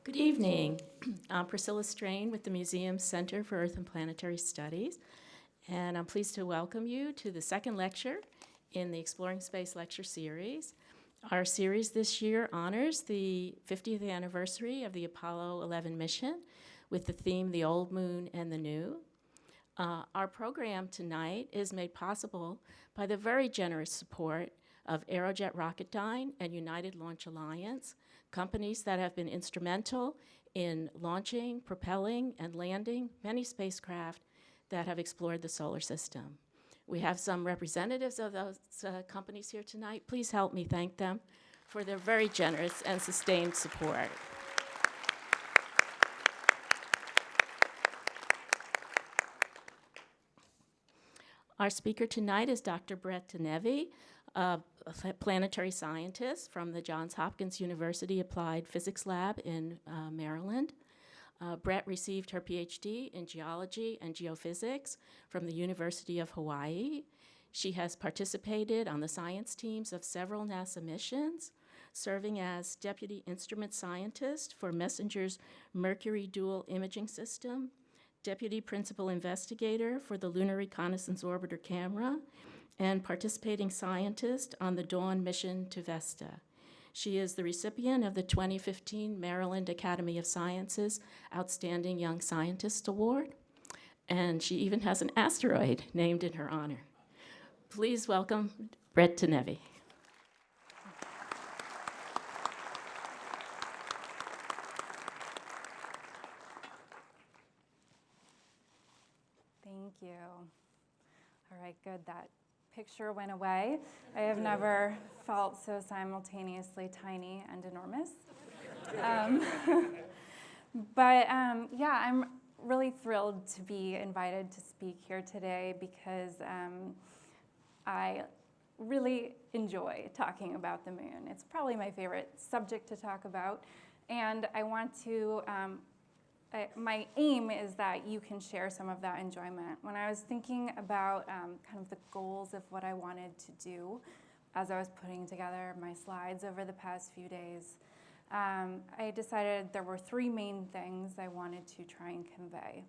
Good evening. I'm Priscilla Strain with the Museum's Center for Earth and Planetary Studies, and I'm pleased to welcome you to the second lecture in the Exploring Space lecture series. Our series this year honors the 50th anniversary of the Apollo 11 mission with the theme The Old Moon and the New. Our program tonight is made possible by the very generous support of Aerojet Rocketdyne and United Launch Alliance, companies that have been instrumental in launching, propelling, and landing many spacecraft that have explored the solar system. We have some representatives of those companies here tonight. Please help me thank them for their very generous and sustained support. Our speaker tonight is Dr. Brett Denevi, a planetary scientist from the Johns Hopkins University Applied Physics Lab in Maryland. Brett received her PhD in geology and geophysics from the University of Hawaii. She has participated on the science teams of several NASA missions, serving as Deputy Instrument Scientist for Messenger's Mercury Dual Imaging System, Deputy Principal Investigator for the Lunar Reconnaissance Orbiter Camera, and participating scientist on the Dawn mission to Vesta. She is the recipient of the 2015 Maryland Academy of Sciences Outstanding Young Scientist Award, and she even has an asteroid named in her honor. Please welcome Brett Denevi. Thank you. All right, good. That picture went away. I have never felt so simultaneously tiny and enormous. Yeah, I'm really thrilled to be invited to speak here today because I really enjoy talking about the moon. It's probably my favorite subject to talk about, and I want to my aim is that you can share some of that enjoyment. When I was thinking about kind of the goals of what I wanted to do as I was putting together my slides over the past few days, I decided there were three main things I wanted to try and convey.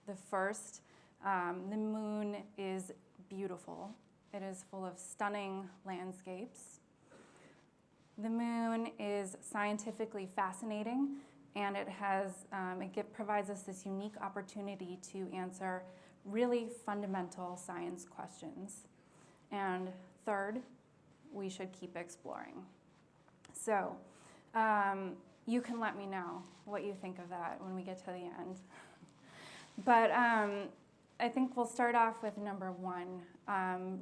The first, the moon is beautiful. It is full of stunning landscapes. The moon is scientifically fascinating, and it provides us this unique opportunity to answer really fundamental science questions. And third, we should keep exploring. So you can let me know what you think of that when we get to the end. But I think we'll start off with number one,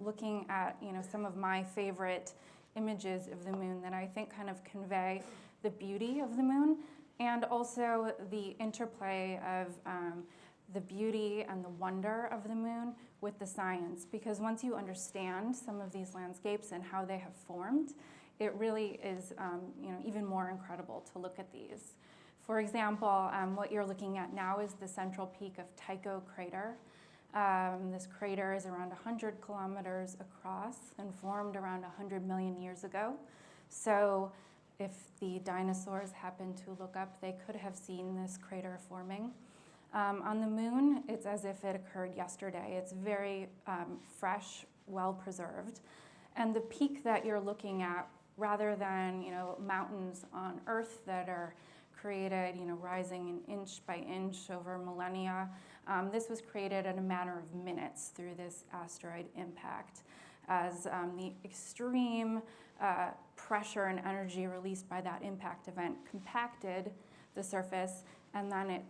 looking at some of my favorite images of the moon that I think kind of convey the beauty of the moon, and also the interplay of the beauty and the wonder of the moon with the science. Because once you understand some of these landscapes and how they have formed, it really is even more incredible to look at these. For example, what you're looking at now is the central peak of Tycho Crater. This crater is around 100 kilometers across and formed around 100 million years ago. So if the dinosaurs happened to look up, they could have seen this crater forming. On the moon, it's as if it occurred yesterday. It's very fresh, well preserved. And the peak that you're looking at, rather than mountains on Earth that are created, rising inch by inch over millennia, this was created in a matter of minutes through this asteroid impact, as the extreme pressure and energy released by that impact event compacted the surface, and then it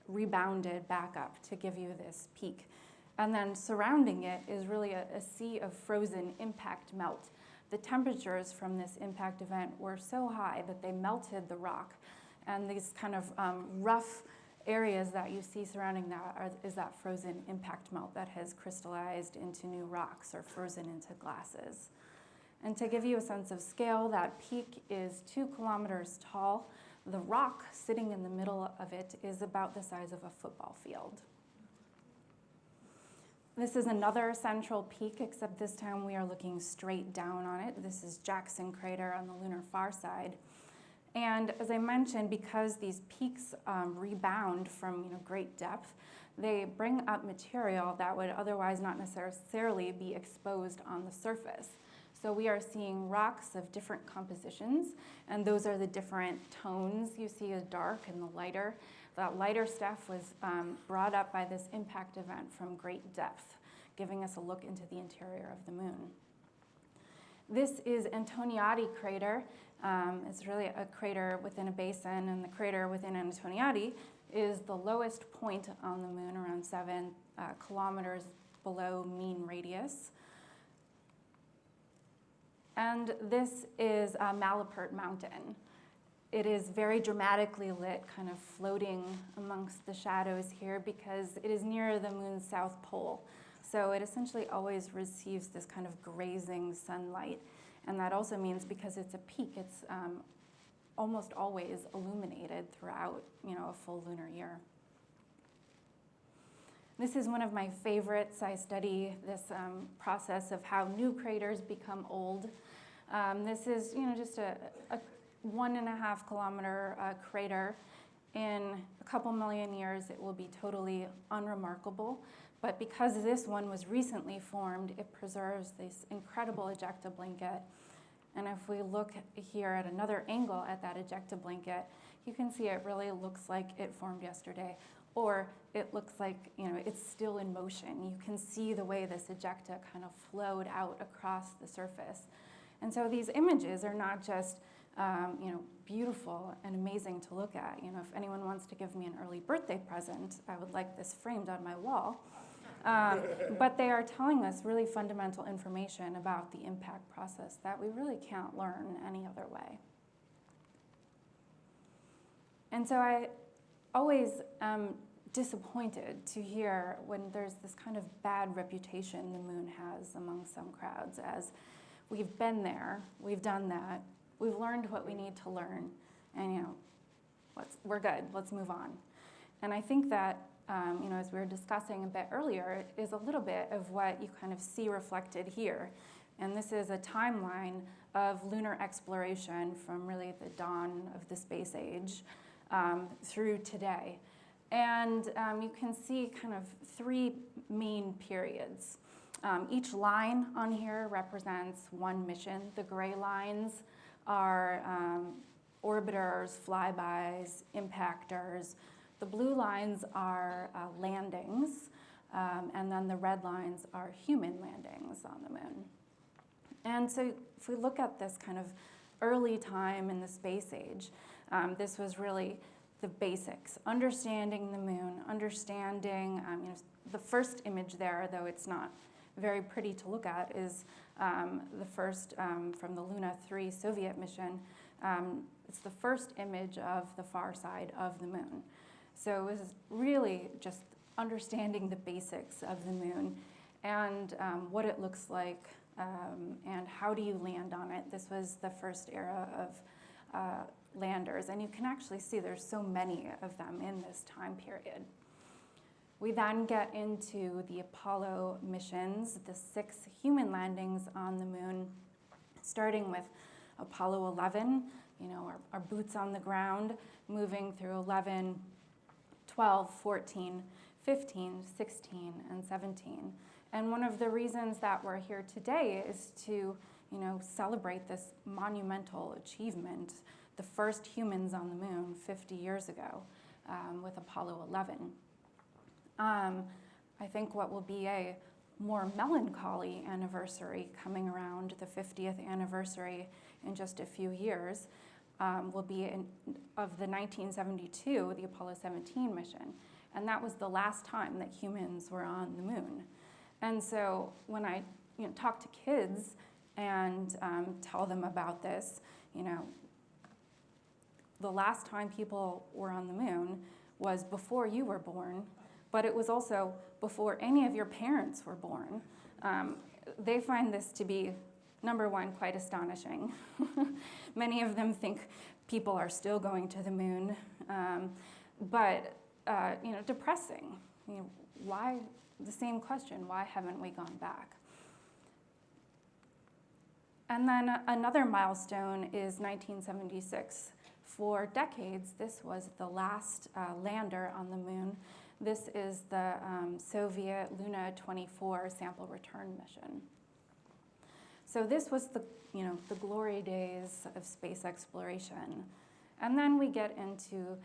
rebounded back up to give you this peak. And then surrounding it is really a sea of frozen impact melt. The temperatures from this impact event were so high that they melted the rock, and these kind of rough areas that you see surrounding that is that frozen impact melt that has crystallized into new rocks or frozen into glasses. And to give you a sense of scale, that peak is 2 kilometers tall. The rock sitting in the middle of it is about the size of a football field. This is another central peak, except this time we are looking straight down on it. This is Jackson Crater on the lunar far side. And as I mentioned, because these peaks rebound from great depth, they bring up material that would otherwise not necessarily be exposed on the surface. So we are seeing rocks of different compositions, and those are the different tones you see as dark and the lighter. That lighter stuff was brought up by this impact event from great depth, giving us a look into the interior of the moon. This is Antoniadi crater. It's really a crater within a basin, and the crater within Antoniadi is the lowest point on the moon, around 7 kilometers below mean radius. And this is Malapert Mountain. It is very dramatically lit, kind of floating amongst the shadows here because it is near the moon's south pole. So it essentially always receives this kind of grazing sunlight. And that also means because it's a peak, it's almost always illuminated throughout, a full lunar year. This is one of my favorites. I study this process of how new craters become old. This is, just a 1.5 kilometer crater. In a couple million years, it will be totally unremarkable. But because this one was recently formed, it preserves this incredible ejecta blanket. And if we look here at another angle at that ejecta blanket, you can see it really looks like it formed yesterday, or it looks like it's still in motion. You can see the way this ejecta kind of flowed out across the surface. And so these images are not just beautiful and amazing to look at. If anyone wants to give me an early birthday present, I would like this framed on my wall. But they are telling us really fundamental information about the impact process that we really can't learn any other way. And so I always am disappointed to hear when there's this kind of bad reputation the moon has among some crowds as we've been there, we've done that, we've learned what we need to learn, and we're good, let's move on. And I think that as we were discussing a bit earlier, is a little bit of what you kind of see reflected here. And this is a timeline of lunar exploration from really the dawn of the space age through today. And you can see kind of 3 main periods. Each line on here represents one mission. The gray lines are orbiters, flybys, impactors. The blue lines are landings, and then the red lines are human landings on the moon. And so if we look at this kind of early time in the space age, this was really the basics, understanding the moon, understanding, the first image there, though it's not very pretty to look at, is the first from the Luna 3 Soviet mission. It's the first image of the far side of the moon. So it was really just understanding the basics of the moon and what it looks like and how do you land on it. This was the first era of landers, and you can actually see there's so many of them in this time period. We then get into the Apollo missions, the 6 human landings on the moon, starting with Apollo 11, our boots on the ground, moving through 11, 12, 14, 15, 16, and 17. And one of the reasons that we're here today is to, celebrate this monumental achievement, the first humans on the moon 50 years ago with Apollo 11. I think what will be a more melancholy anniversary coming around, the 50th anniversary in just a few years, will be of the 1972, the Apollo 17 mission. And that was the last time that humans were on the moon. And so when I talk to kids and tell them about this, the last time people were on the moon was before you were born, but it was also before any of your parents were born. They find this to be, number one, quite astonishing. Many of them think people are still going to the moon, but depressing. Why? The same question, why haven't we gone back? And then another milestone is 1976, For decades, this was the last lander on the moon. This is the Soviet Luna 24 sample return mission. So this was the glory days of space exploration. And then we get into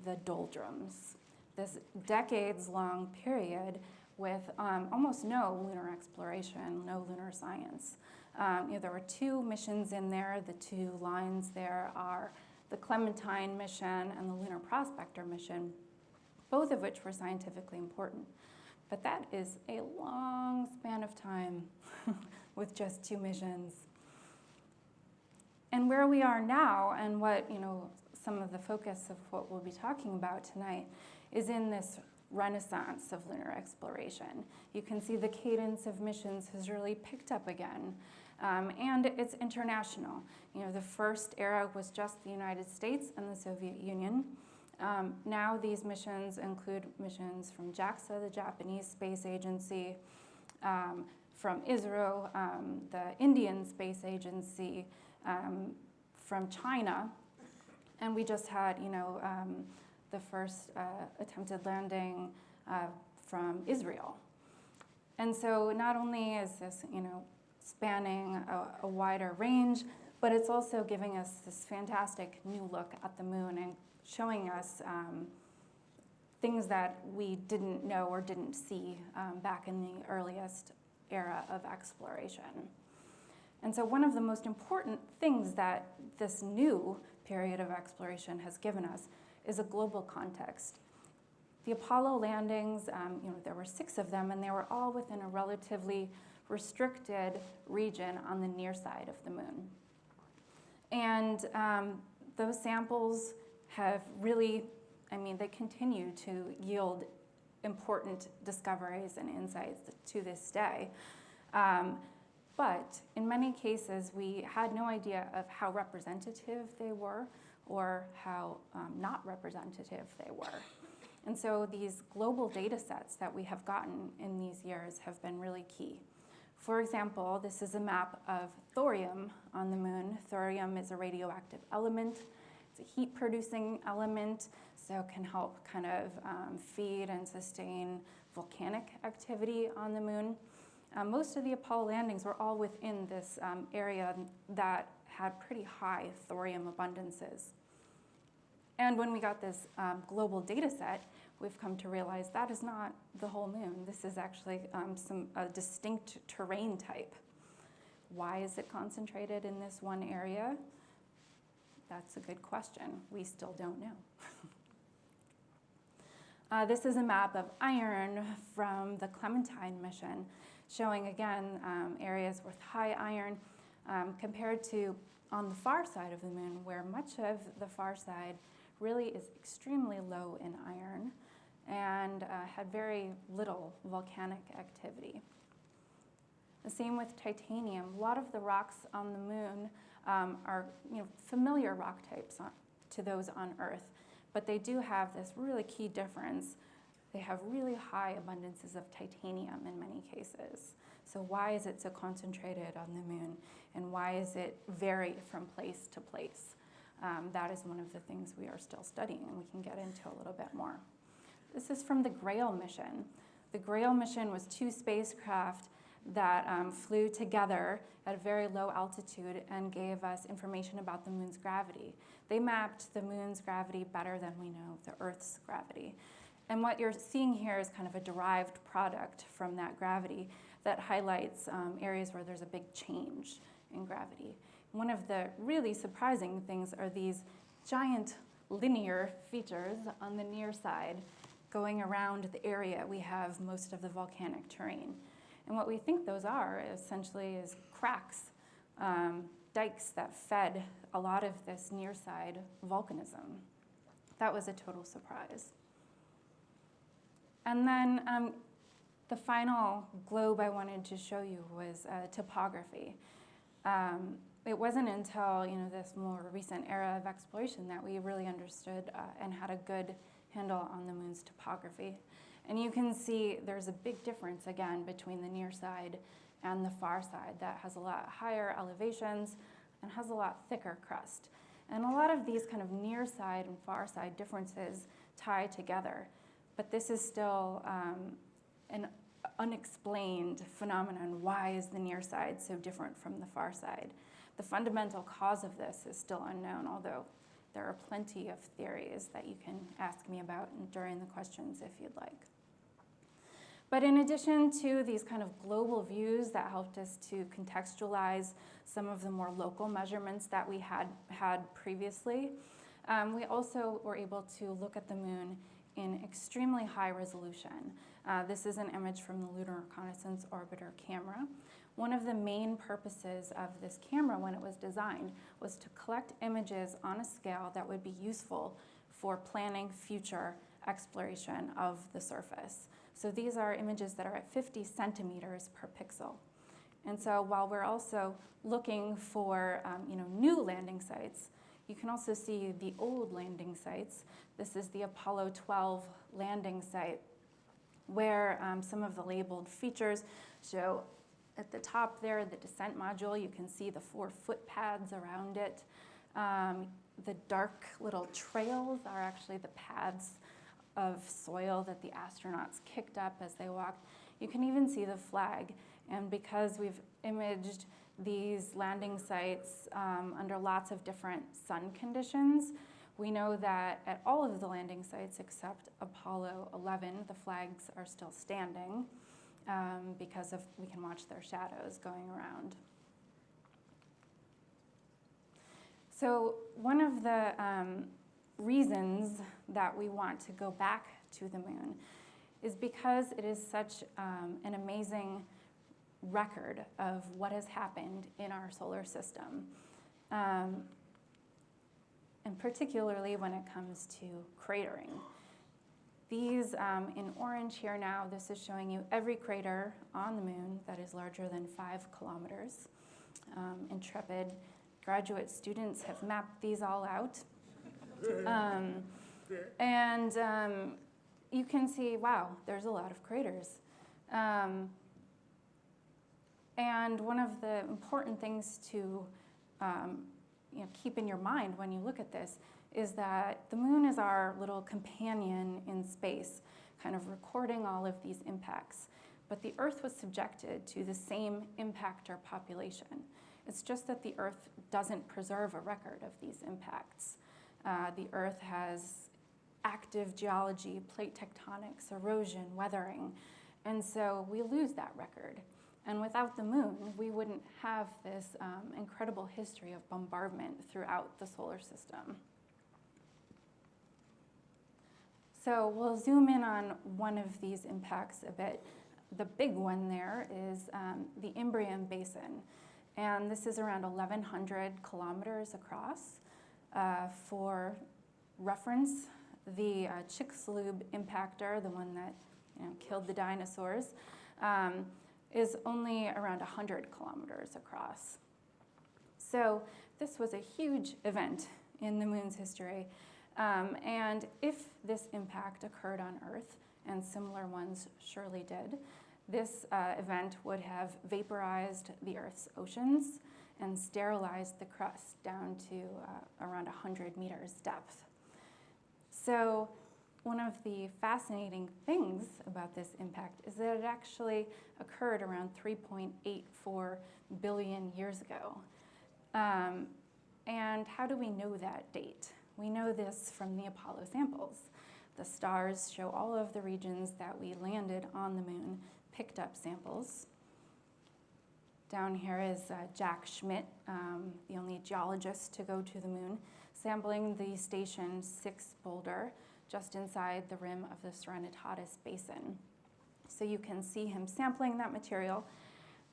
the doldrums, this decades-long period with almost no lunar exploration, no lunar science. There were 2 missions in there. The 2 lines there are the Clementine mission and the Lunar Prospector mission, both of which were scientifically important. But that is a long span of time with just 2 missions. And where we are now, and what some of the focus of what we'll be talking about tonight, is in this renaissance of lunar exploration. You can see the cadence of missions has really picked up again, and it's international. The first era was just the United States and the Soviet Union. Now these missions include missions from JAXA, the Japanese Space Agency, from ISRO, the Indian Space Agency, from China, and we just had, the first attempted landing from Israel. And so not only is this, spanning a wider range, but it's also giving us this fantastic new look at the moon and showing us things that we didn't know or didn't see back in the earliest era of exploration. And so one of the most important things that this new period of exploration has given us is a global context. The Apollo landings, there were 6 of them, and they were all within a relatively restricted region on the near side of the moon. And those samples have really, they continue to yield important discoveries and insights to this day. But in many cases, we had no idea of how representative they were or how not representative they were. And so these global data sets that we have gotten in these years have been really key. For example, this is a map of thorium on the moon. Thorium is a radioactive element. It's a heat-producing element, so it can help kind of feed and sustain volcanic activity on the moon. Most of the Apollo landings were all within this area that had pretty high thorium abundances. And when we got this global data set, we've come to realize that is not the whole moon. This is actually a distinct terrain type. Why is it concentrated in this one area? That's a good question. We still don't know. This is a map of iron from the Clementine mission, showing again areas with high iron compared to on the far side of the moon, where much of the far side really is extremely low in iron and had very little volcanic activity. The same with titanium. A lot of the rocks on the moon are familiar rock types to those on Earth, but they do have this really key difference. They have really high abundances of titanium in many cases. So why is it so concentrated on the moon, and why is it vary from place to place? That is one of the things we are still studying, and we can get into a little bit more. This is from the Grail mission. The Grail mission was 2 spacecraft that flew together at a very low altitude and gave us information about the moon's gravity. They mapped the moon's gravity better than we know the Earth's gravity. And what you're seeing here is kind of a derived product from that gravity that highlights areas where there's a big change in gravity. One of the really surprising things are these giant linear features on the near side going around the area we have most of the volcanic terrain. And what we think those are essentially is cracks, dikes that fed a lot of this near side volcanism. That was a total surprise. And then the final globe I wanted to show you was topography. It wasn't until this more recent era of exploration that we really understood and had a good handle on the moon's topography. And you can see there's a big difference again between the near side and the far side that has a lot higher elevations and has a lot thicker crust. And a lot of these kind of near side and far side differences tie together. But this is still an unexplained phenomenon. Why is the near side so different from the far side? The fundamental cause of this is still unknown, although there are plenty of theories that you can ask me about during the questions if you'd like. But in addition to these kind of global views that helped us to contextualize some of the more local measurements that we had previously, we also were able to look at the moon in extremely high resolution. This is an image from the Lunar Reconnaissance Orbiter camera. One of the main purposes of this camera when it was designed was to collect images on a scale that would be useful for planning future exploration of the surface. So these are images that are at 50 centimeters per pixel. And so while we're also looking for new landing sites, you can also see the old landing sites. This is the Apollo 12 landing site, where some of the labeled features show at the top there, the descent module. You can see the 4 foot pads around it. The dark little trails are actually the pads of soil that the astronauts kicked up as they walked. You can even see the flag. And because we've imaged these landing sites under lots of different sun conditions, we know that at all of the landing sites except Apollo 11, the flags are still standing because we can watch their shadows going around. So one of the reasons that we want to go back to the moon is because it is such an amazing record of what has happened in our solar system. And particularly when it comes to cratering. These in orange here now, this is showing you every crater on the moon that is larger than 5 kilometers. Intrepid graduate students have mapped these all out. And you can see, wow, there's a lot of craters. And one of the important things to keep in your mind when you look at this is that the moon is our little companion in space, kind of recording all of these impacts. But the Earth was subjected to the same impactor population. It's just that the Earth doesn't preserve a record of these impacts. The Earth has active geology, plate tectonics, erosion, weathering, and so we lose that record. And without the moon, we wouldn't have this incredible history of bombardment throughout the solar system. So we'll zoom in on one of these impacts a bit. The big one there is the Umbreon Basin. And this is around 1,100 kilometers across. For reference, the Chicxulub impactor, the one that killed the dinosaurs, is only around 100 kilometers across. So this was a huge event in the moon's history. And if this impact occurred on Earth, and similar ones surely did, this event would have vaporized the Earth's oceans and sterilized the crust down to around 100 meters depth. So one of the fascinating things about this impact is that it actually occurred around 3.84 billion years ago. And how do we know that date? We know this from the Apollo samples. The stars show all of the regions that we landed on the moon, picked up samples. Down here is Jack Schmidt, the only geologist to go to the moon, sampling the Station 6 boulder just inside the rim of the Serenitatis Basin. So you can see him sampling that material.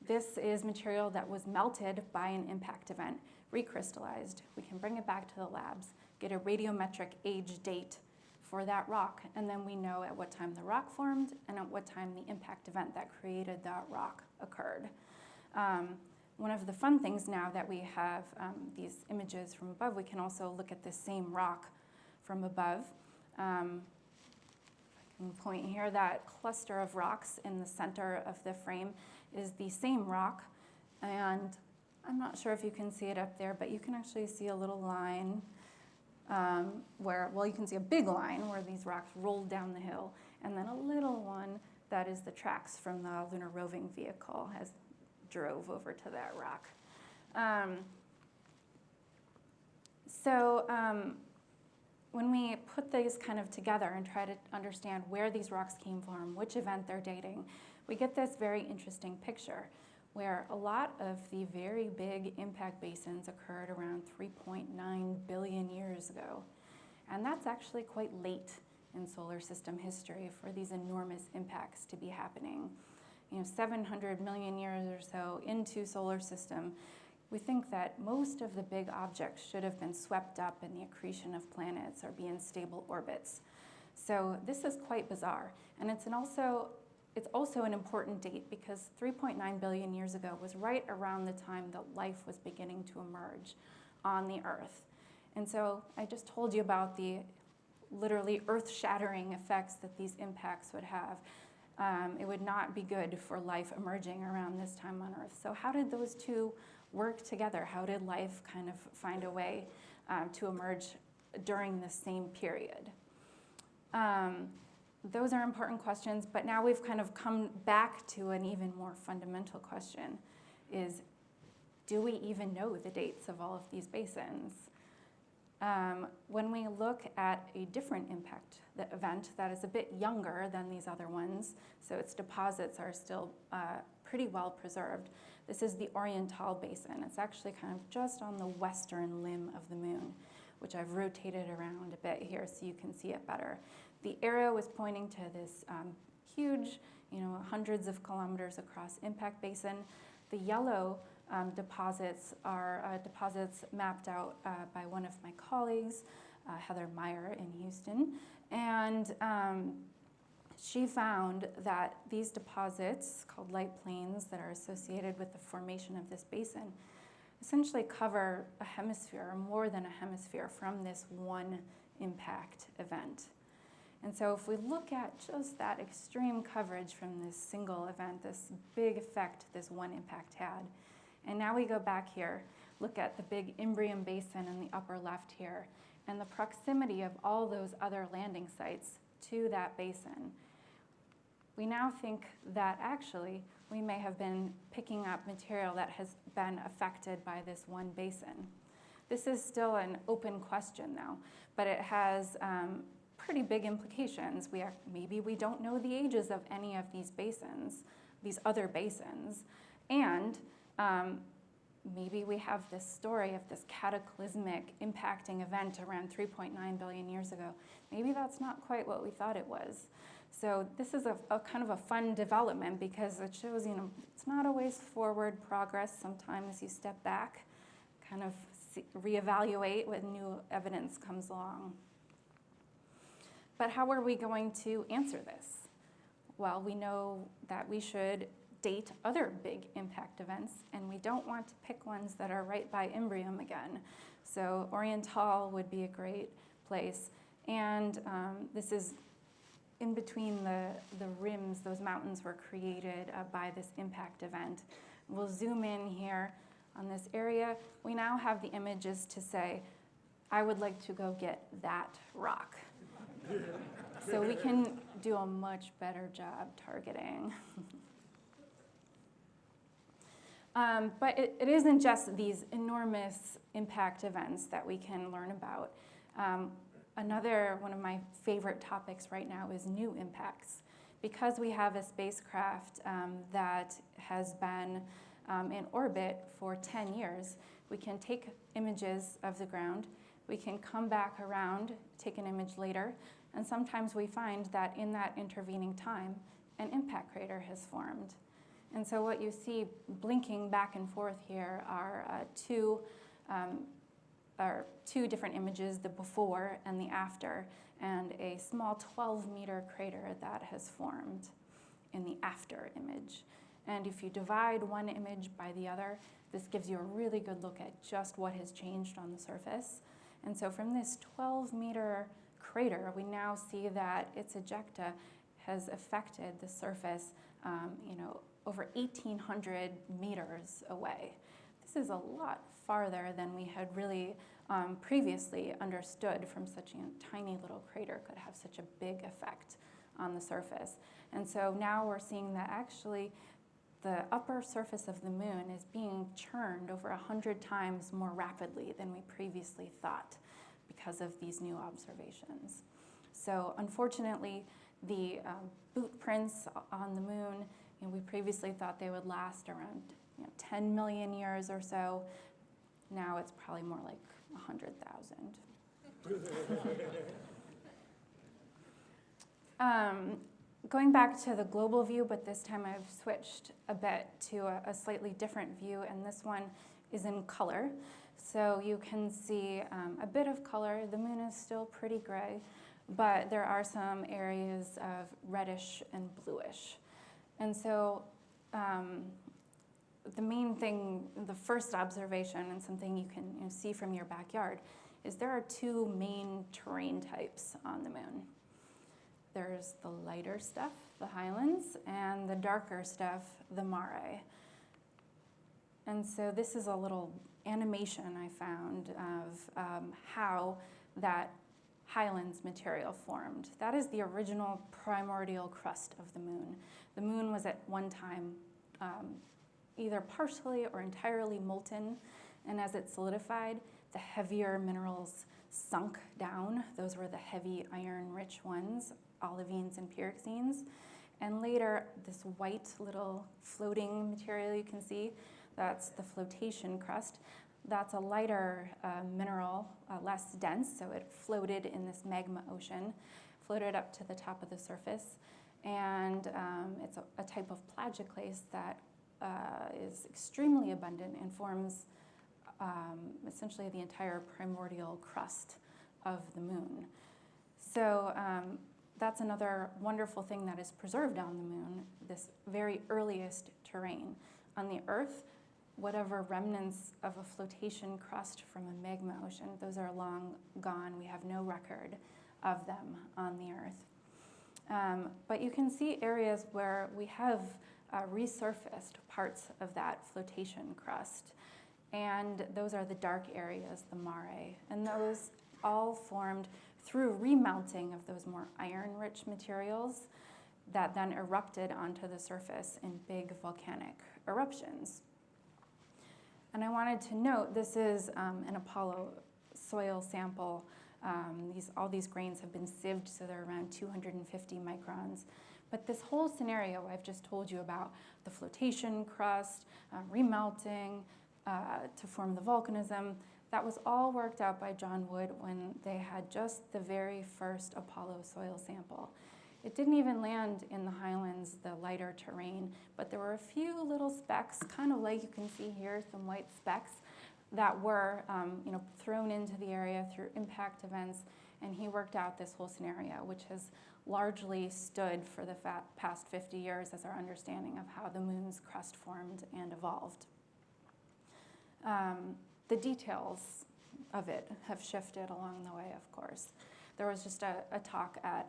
This is material that was melted by an impact event, recrystallized. We can bring it back to the labs, get a radiometric age date for that rock, and then we know at what time the rock formed and at what time the impact event that created that rock occurred. One of the fun things now that we have these images from above, we can also look at the same rock from above. I can point here, that cluster of rocks in the center of the frame is the same rock, and I'm not sure if you can see it up there, but you can actually see a little line you can see a big line where these rocks rolled down the hill, and then a little one that is the tracks from the lunar roving vehicle has drove over to that rock. When we put these kind of together and try to understand where these rocks came from, which event they're dating, we get this very interesting picture where a lot of the very big impact basins occurred around 3.9 billion years ago. And that's actually quite late in solar system history for these enormous impacts to be happening. 700 million years or so into solar system, we think that most of the big objects should have been swept up in the accretion of planets or be in stable orbits. So this is quite bizarre. And it's also an important date because 3.9 billion years ago was right around the time that life was beginning to emerge on the Earth. And so I just told you about the literally earth-shattering effects that these impacts would have. It would not be good for life emerging around this time on Earth. So how did those two work together? How did life kind of find a way to emerge during the same period? Those are important questions, but now we've kind of come back to an even more fundamental question is, do we even know the dates of all of these basins? When we look at a different impact event that is a bit younger than these other ones, so its deposits are still pretty well preserved, this is the Oriental Basin. It's actually kind of just on the western limb of the moon, which I've rotated around a bit here so you can see it better. The arrow is pointing to this huge, hundreds of kilometers across impact basin. The yellow deposits are deposits mapped out by one of my colleagues, Heather Meyer in Houston. And she found that these deposits, called light plains, that are associated with the formation of this basin, essentially cover a hemisphere, or more than a hemisphere, from this one impact event. And so if we look at just that extreme coverage from this single event, this big effect this one impact had, and now we go back here, look at the big Umbreon Basin in the upper left here, and the proximity of all those other landing sites to that basin, we now think that actually we may have been picking up material that has been affected by this one basin. This is still an open question though, but it has pretty big implications. Maybe we don't know the ages of any of these basins, these other basins, and maybe we have this story of this cataclysmic impacting event around 3.9 billion years ago. Maybe that's not quite what we thought it was. So this is a kind of a fun development because it shows, it's not always forward progress. Sometimes you step back, kind of reevaluate when new evidence comes along. But how are we going to answer this? Well, we know that we should date other big impact events, and we don't want to pick ones that are right by Umbreon again. So Oriental would be a great place. And this is in between the rims. Those mountains were created by this impact event. We'll zoom in here on this area. We now have the images to say, I would like to go get that rock. So we can do a much better job targeting. But it isn't just these enormous impact events that we can learn about. Another one of my favorite topics right now is new impacts. Because we have a spacecraft that has been in orbit for 10 years, we can take images of the ground, we can come back around, take an image later, and sometimes we find that in that intervening time, an impact crater has formed. And so what you see blinking back and forth here are two different images, the before and the after, and a small 12-meter crater that has formed in the after image. And if you divide one image by the other, this gives you a really good look at just what has changed on the surface. And so from this 12-meter crater, we now see that its ejecta has affected the surface over 1,800 meters away. This is a lot farther than we had really previously understood from such a tiny little crater could have such a big effect on the surface. And so now we're seeing that actually the upper surface of the moon is being churned over 100 times more rapidly than we previously thought because of these new observations. So unfortunately, the boot prints on the moon, we previously thought they would last around 10 million years or so. Now it's probably more like 100,000. Going back to the global view, but this time I've switched a bit to a slightly different view, and this one is in color. So you can see a bit of color. The moon is still pretty gray, but there are some areas of reddish and bluish. And so the main thing, the first observation, and something you can see from your backyard, is there are two main terrain types on the moon. There's the lighter stuff, the highlands, and the darker stuff, the mare. And so this is a little animation I found of how that highlands material formed. That is the original primordial crust of the moon. The moon was at one time either partially or entirely molten, and as it solidified, the heavier minerals sunk down. Those were the heavy iron-rich ones, olivines and pyroxenes. And later, this white little floating material you can see, that's the flotation crust. That's a lighter mineral, less dense, so it floated in this magma ocean, floated up to the top of the surface. And it's a type of plagioclase that is extremely abundant and forms essentially the entire primordial crust of the moon. So that's another wonderful thing that is preserved on the moon, this very earliest terrain. On the Earth, whatever remnants of a flotation crust from a magma ocean, those are long gone. We have no record of them on the Earth. But you can see areas where we have resurfaced parts of that flotation crust. And those are the dark areas, the mare. And those all formed through remelting of those more iron-rich materials that then erupted onto the surface in big volcanic eruptions. And I wanted to note, this is an Apollo soil sample. All these grains have been sieved, so they're around 250 microns. But this whole scenario I've just told you about, the flotation crust, remelting to form the volcanism, that was all worked out by John Wood when they had just the very first Apollo soil sample. It didn't even land in the highlands, the lighter terrain, but there were a few little specks, kind of like you can see here, some white specks, that were thrown into the area through impact events, and he worked out this whole scenario, which has largely stood for the past 50 years as our understanding of how the moon's crust formed and evolved. The details of it have shifted along the way, of course. There was just a talk at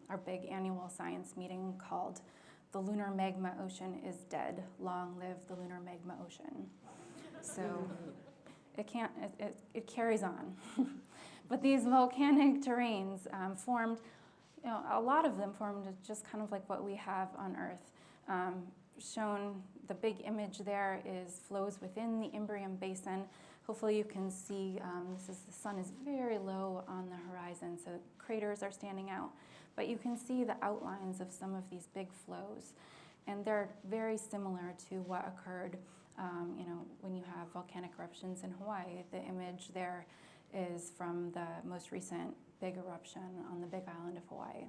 our big annual science meeting called "The Lunar Magma Ocean is Dead. Long Live the Lunar Magma Ocean." So it carries on. But these volcanic terrains formed, a lot of them formed just kind of like what we have on Earth. Shown, the big image there is flows within the Umbreon Basin. Hopefully you can see, the sun is very low on the horizon, so craters are standing out. But you can see the outlines of some of these big flows. And they're very similar to what occurred when you have volcanic eruptions in Hawaii. The image there is from the most recent big eruption on the Big Island of Hawaii.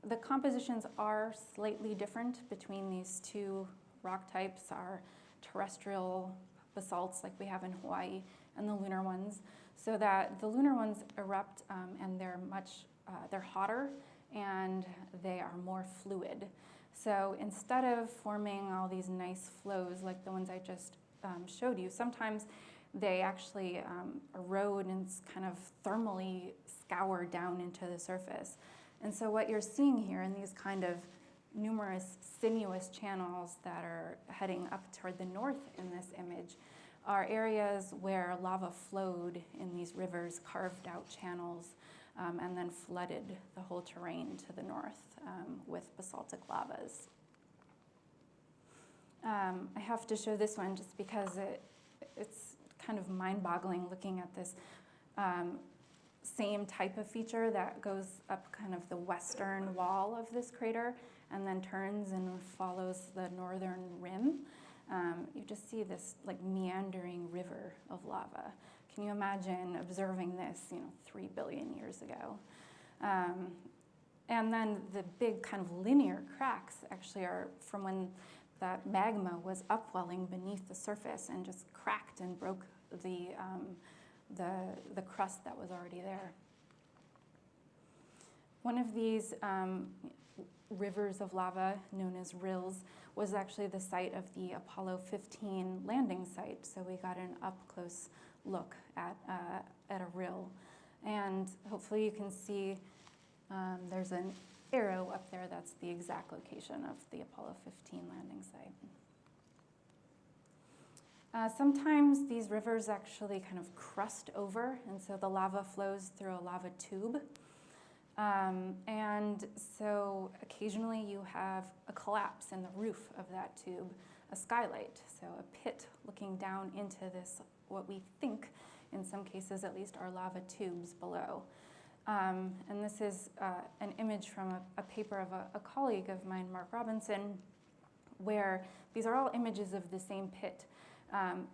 The compositions are slightly different between these two rock types, our terrestrial basalts like we have in Hawaii and the lunar ones, so that the lunar ones erupt and they're hotter and they are more fluid. So instead of forming all these nice flows like the ones I just showed you, sometimes they actually erode and kind of thermally scour down into the surface. And so what you're seeing here in these kind of numerous sinuous channels that are heading up toward the north in this image are areas where lava flowed in these rivers, carved out channels, and then flooded the whole terrain to the north with basaltic lavas. I have to show this one just because it's kind of mind-boggling looking at this same type of feature that goes up kind of the western wall of this crater and then turns and follows the northern rim. You just see this like meandering river of lava. Can you imagine observing this, 3 billion years ago? And then the big kind of linear cracks actually are from when that magma was upwelling beneath the surface and just cracked and broke the crust that was already there. One of these rivers of lava, known as rills, was actually the site of the Apollo 15 landing site. So we got an up-close look at a rill. And hopefully you can see there's an arrow up there. That's the exact location of the Apollo 15 landing site. Sometimes these rivers actually kind of crust over, and so the lava flows through a lava tube. And so occasionally you have a collapse in the roof of that tube, a skylight, so a pit looking down into this, what we think, in some cases at least, are lava tubes below. And this is an image from a paper of a colleague of mine, Mark Robinson, where these are all images of the same pit.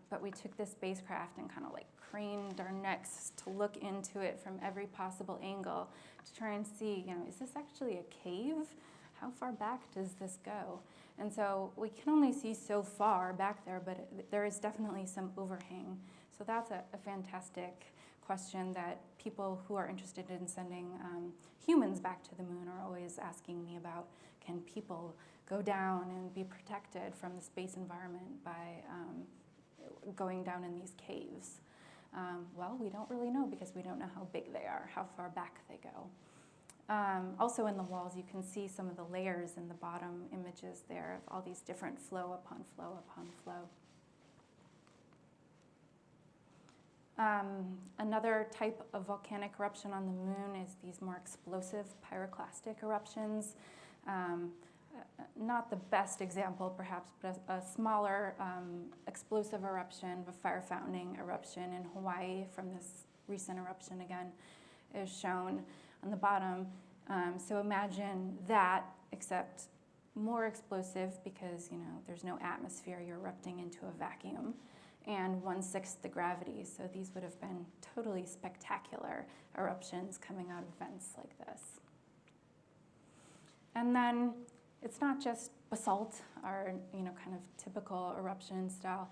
But we took this spacecraft and kind of like craned our necks to look into it from every possible angle to try and see, is this actually a cave? How far back does this go? And so we can only see so far back there, but there is definitely some overhang. So that's a fantastic question that people who are interested in sending humans back to the moon are always asking me about. Can people go down and be protected from the space environment by going down in these caves? Well, we don't really know because we don't know how big they are, how far back they go. Also in the walls, you can see some of the layers in the bottom images there of all these different flow upon flow upon flow. Another type of volcanic eruption on the moon is these more explosive pyroclastic eruptions. Not the best example, perhaps, but a smaller explosive eruption, a fire fountaining eruption in Hawaii from this recent eruption again is shown on the bottom. So imagine that, except more explosive because, there's no atmosphere, you're erupting into a vacuum, and 1/6 the gravity. So these would have been totally spectacular eruptions coming out of vents like this. And then it's not just basalt, our kind of typical eruption style.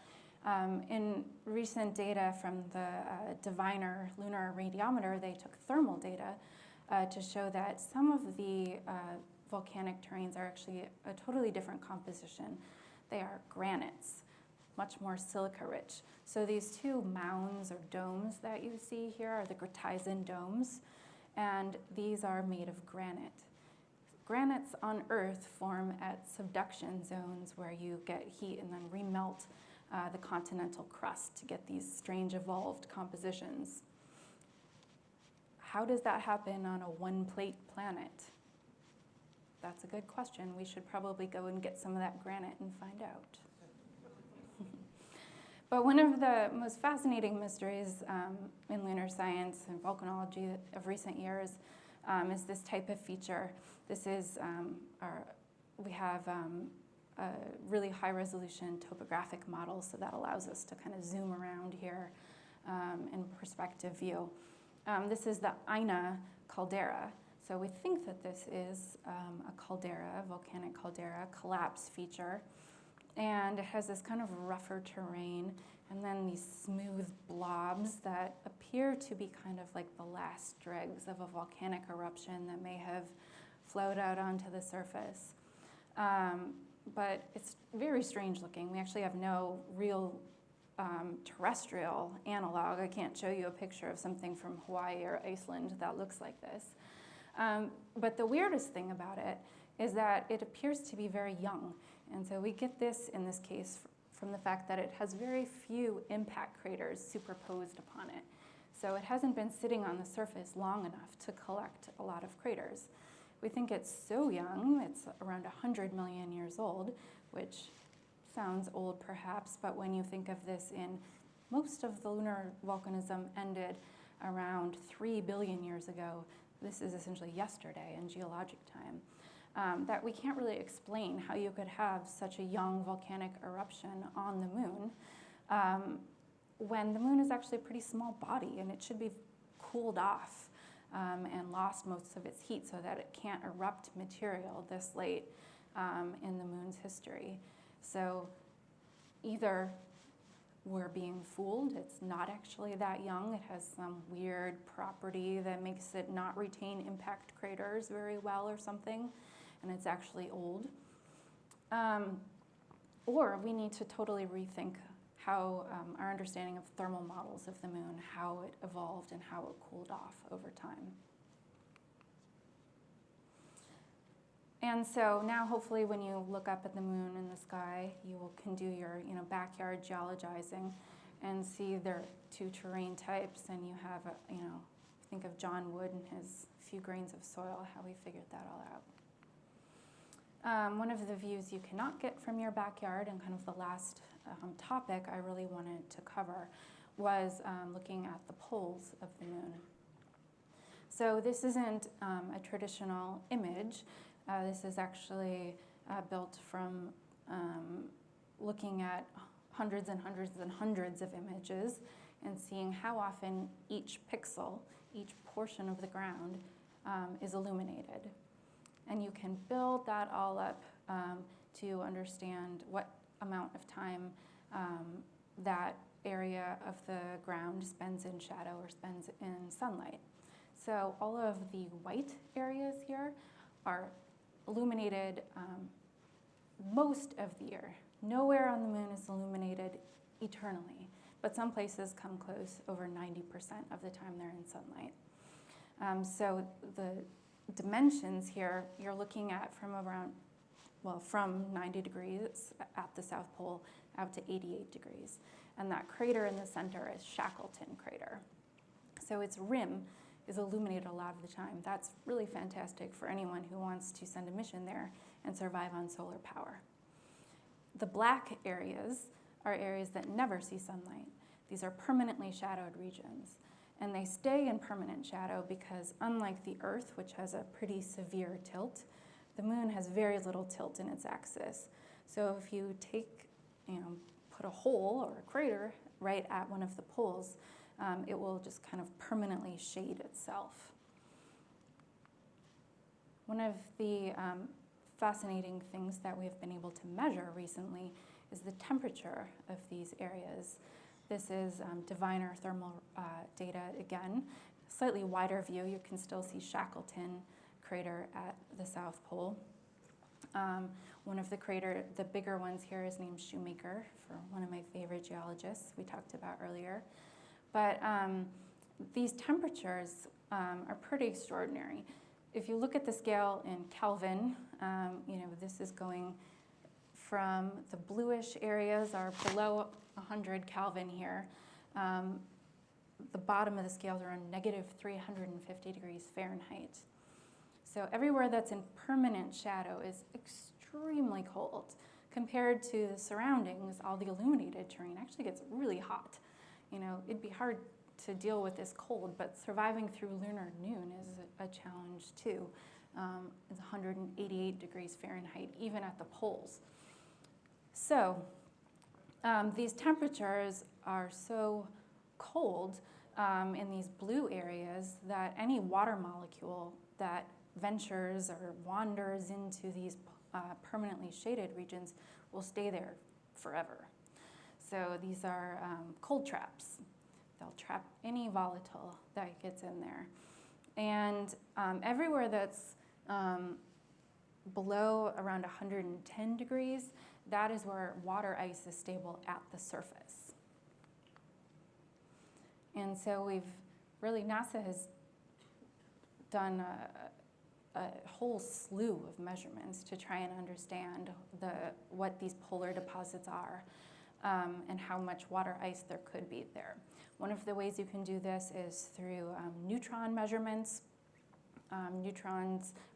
In recent data from the Diviner Lunar radiometer, they took thermal data to show that some of the volcanic terrains are actually a totally different composition. They are granites, much more silica-rich. So these two mounds or domes that you see here are the Grateisen domes, and these are made of granite. Granites on Earth form at subduction zones where you get heat and then remelt the continental crust to get these strange evolved compositions. How does that happen on a one-plate planet? That's a good question. We should probably go and get some of that granite and find out. But one of the most fascinating mysteries in lunar science and volcanology of recent years is this type of feature. This is we have a really high-resolution topographic model, so that allows us to kind of zoom around here in perspective view. This is the Aina caldera. So we think that this is a caldera, a volcanic caldera, collapse feature. And it has this kind of rougher terrain and then these smooth blobs that appear to be kind of like the last dregs of a volcanic eruption that may have flowed out onto the surface. But it's very strange looking. We actually have no real terrestrial analog. I can't show you a picture of something from Hawaii or Iceland that looks like this. But the weirdest thing about it is that it appears to be very young. And so we get this, in this case, from the fact that it has very few impact craters superposed upon it. So it hasn't been sitting on the surface long enough to collect a lot of craters. We think it's so young, it's around 100 million years old, which sounds old perhaps, but when you think of this in most of the lunar volcanism ended around 3 billion years ago. This is essentially yesterday in geologic time. That we can't really explain how you could have such a young volcanic eruption on the moon when the moon is actually a pretty small body and it should be cooled off and lost most of its heat so that it can't erupt material this late in the moon's history. So either we're being fooled, it's not actually that young, it has some weird property that makes it not retain impact craters very well or something, and it's actually old. Or we need to totally rethink how our understanding of thermal models of the moon, how it evolved and how it cooled off over time. And so now hopefully when you look up at the moon in the sky, can do your backyard geologizing and see their two terrain types, and you have, think of John Wood and his few grains of soil, how he figured that all out. One of the views you cannot get from your backyard, and kind of the last topic I really wanted to cover, was looking at the poles of the moon. So this isn't a traditional image. This is actually built from looking at hundreds and hundreds and hundreds of images and seeing how often each pixel, each portion of the ground is illuminated. And you can build that all up to understand what amount of time that area of the ground spends in shadow or spends in sunlight. So all of the white areas here are illuminated most of the year. Nowhere on the moon is illuminated eternally, but some places come close over 90% of the time they're in sunlight. So the dimensions here, you're looking at from 90 degrees at the South Pole out to 88 degrees. And that crater in the center is Shackleton Crater. So its rim is illuminated a lot of the time. That's really fantastic for anyone who wants to send a mission there and survive on solar power. The black areas are areas that never see sunlight. These are permanently shadowed regions. And they stay in permanent shadow because unlike the Earth, which has a pretty severe tilt, the moon has very little tilt in its axis. So if you put a hole or a crater right at one of the poles, it will just kind of permanently shade itself. One of the fascinating things that we've been able to measure recently is the temperature of these areas. This is diviner thermal data again. Slightly wider view, you can still see Shackleton Crater at the South Pole. One of the bigger ones here is named Shoemaker, for one of my favorite geologists we talked about earlier. But these temperatures are pretty extraordinary. If you look at the scale in Kelvin, this is going from the bluish areas are below 100 Kelvin here. The bottom of the scale is around negative 350 degrees Fahrenheit. So everywhere that's in permanent shadow is extremely cold. Compared to the surroundings, all the illuminated terrain actually gets really hot. It'd be hard to deal with this cold, but surviving through lunar noon is a challenge too. It's 188 degrees Fahrenheit, even at the poles. So these temperatures are so cold in these blue areas that any water molecule that ventures or wanders into these permanently shaded regions will stay there forever. So these are cold traps. They'll trap any volatile that gets in there. And everywhere that's below around 110 degrees, that is where water ice is stable at the surface. And so NASA has done a whole slew of measurements to try and understand what these polar deposits are and how much water ice there could be there. One of the ways you can do this is through neutron measurements.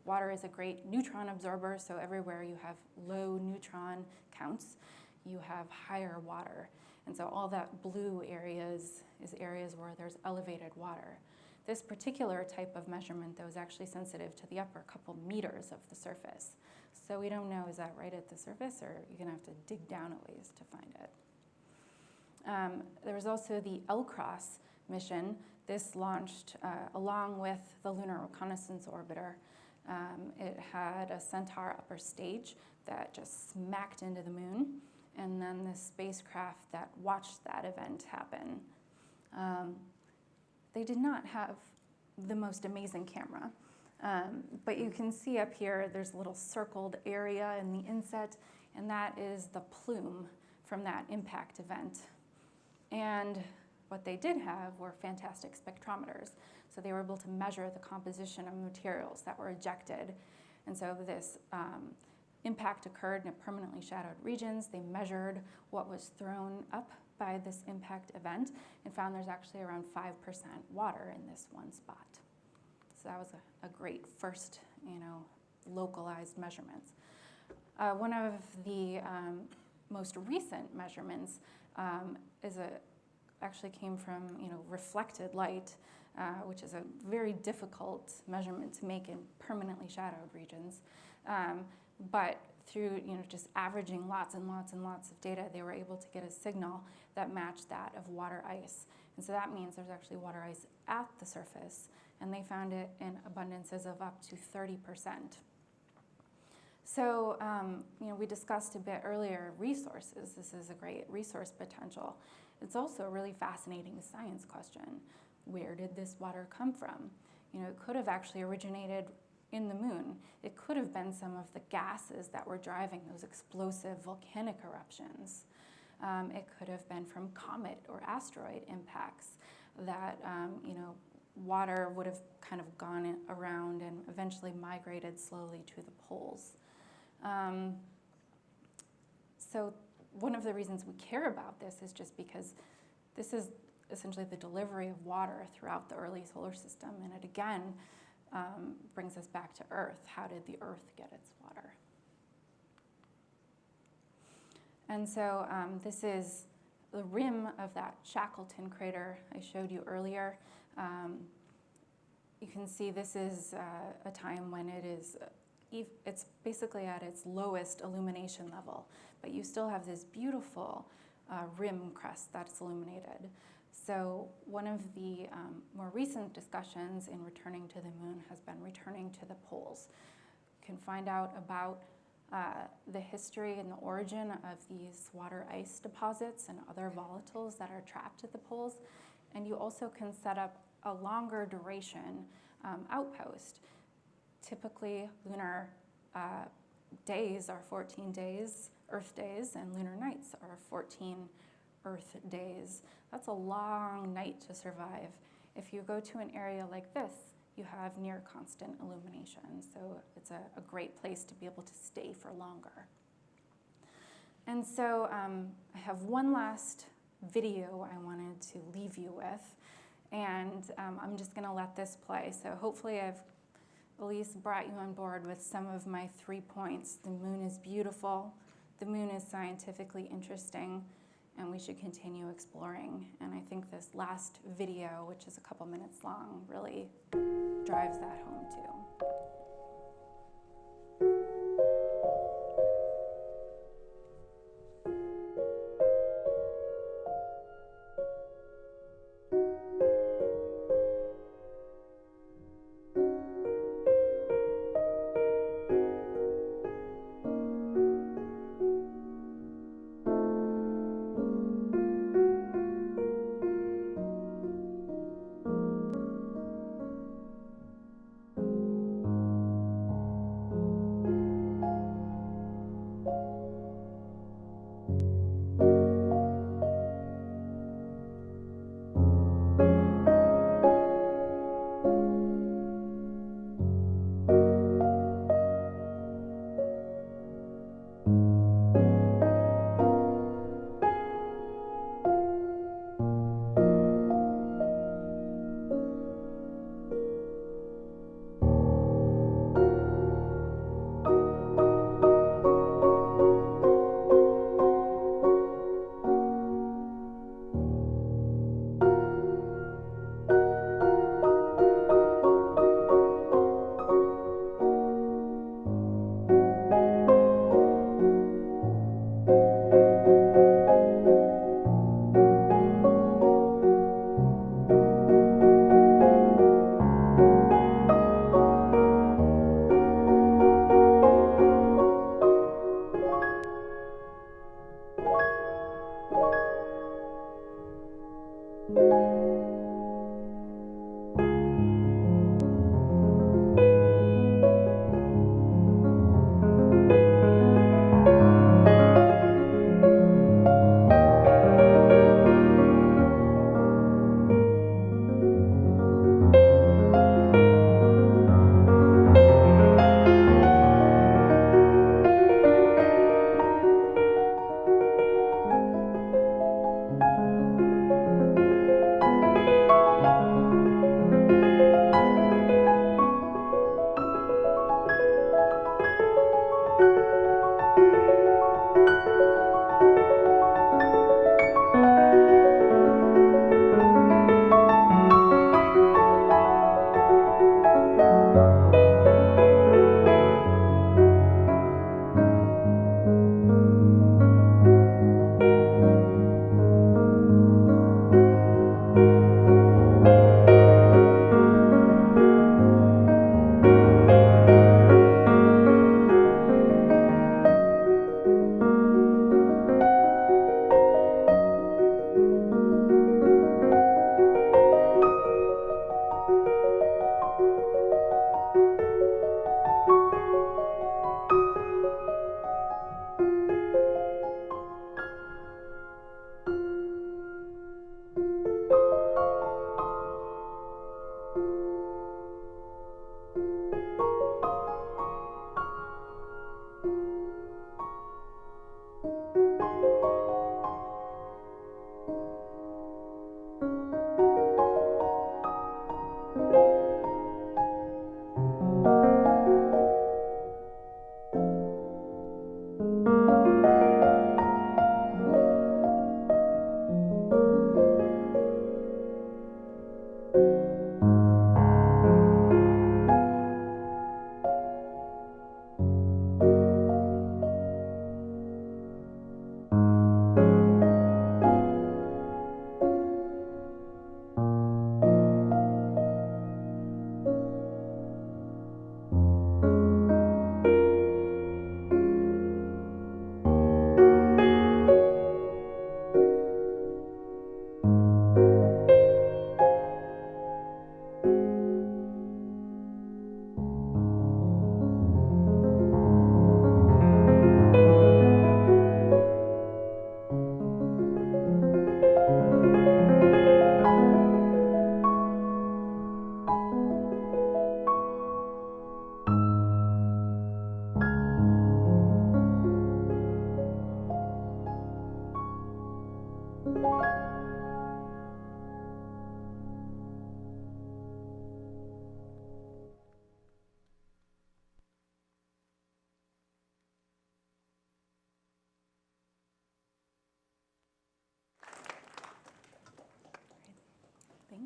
Water is a great neutron absorber, so everywhere you have low neutron counts, you have higher water. And so all that blue areas is areas where there's elevated water. This particular type of measurement, though, is actually sensitive to the upper couple meters of the surface. So we don't know, is that right at the surface, or you're gonna have to dig down a ways to find it. There was also the Cross mission. This launched along with the Lunar Reconnaissance orbiter. It had a Centaur upper stage that just smacked into the moon, and then the spacecraft that watched that event happen. They did not have the most amazing camera, but you can see up here there's a little circled area in the inset, and that is the plume from that impact event. And what they did have were fantastic spectrometers. So they were able to measure the composition of materials that were ejected. And so this impact occurred in permanently shadowed regions. They measured what was thrown up by this impact event and found there's actually around 5% water in this one spot. So that was a great first, localized measurements. One of the most recent measurements actually came from reflected light, which is a very difficult measurement to make in permanently shadowed regions. But through just averaging lots and lots and lots of data, they were able to get a signal that matched that of water ice. And so that means there's actually water ice at the surface, and they found it in abundances of up to 30%. So, we discussed a bit earlier resources. This is a great resource potential. It's also a really fascinating science question. Where did this water come from? It could have actually originated in the moon. It could have been some of the gases that were driving those explosive volcanic eruptions. It could have been from comet or asteroid impacts that, water would have kind of gone around and eventually migrated slowly to the poles. So one of the reasons we care about this is just because this is essentially the delivery of water throughout the early solar system, and it again brings us back to Earth. How did the Earth get its water? And so this is the rim of that Shackleton crater I showed you earlier. You can see this is a time when it's basically at its lowest illumination level, but you still have this beautiful rim crust that's illuminated. So one of the more recent discussions in returning to the moon has been returning to the poles. You can find out about the history and the origin of these water ice deposits and other volatiles that are trapped at the poles. And you also can set up a longer duration outpost. Typically, lunar days are 14 days, Earth days, and lunar nights are 14 Earth days. That's a long night to survive. If you go to an area like this, you have near constant illumination. So it's a great place to be able to stay for longer. And so I have one last video I wanted to leave you with. And I'm just gonna let this play. So hopefully I've at least brought you on board with some of my 3 points. The moon is beautiful, the moon is scientifically interesting, and we should continue exploring. And I think this last video, which is a couple minutes long, really drives that home too.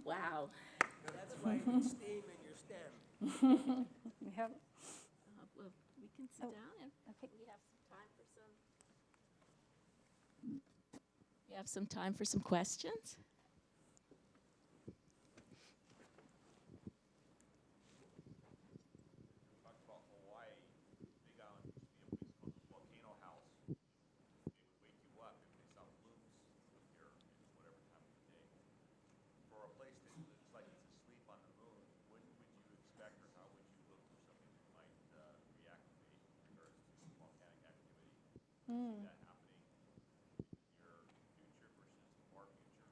Wow. That's why you need steam in your stem. Yep. Well, we can sit Oh, down and okay. we have some time for some questions. Talked about Hawaii, big island used to be a place called the Volcano House. It would wake you up if they saw plumes appear in whatever time of the day. For a place that looks like it's asleep on the moon, when would you expect, or how would you look for something that might reactivate in regards to volcanic activity? See that happening in your future versus more future?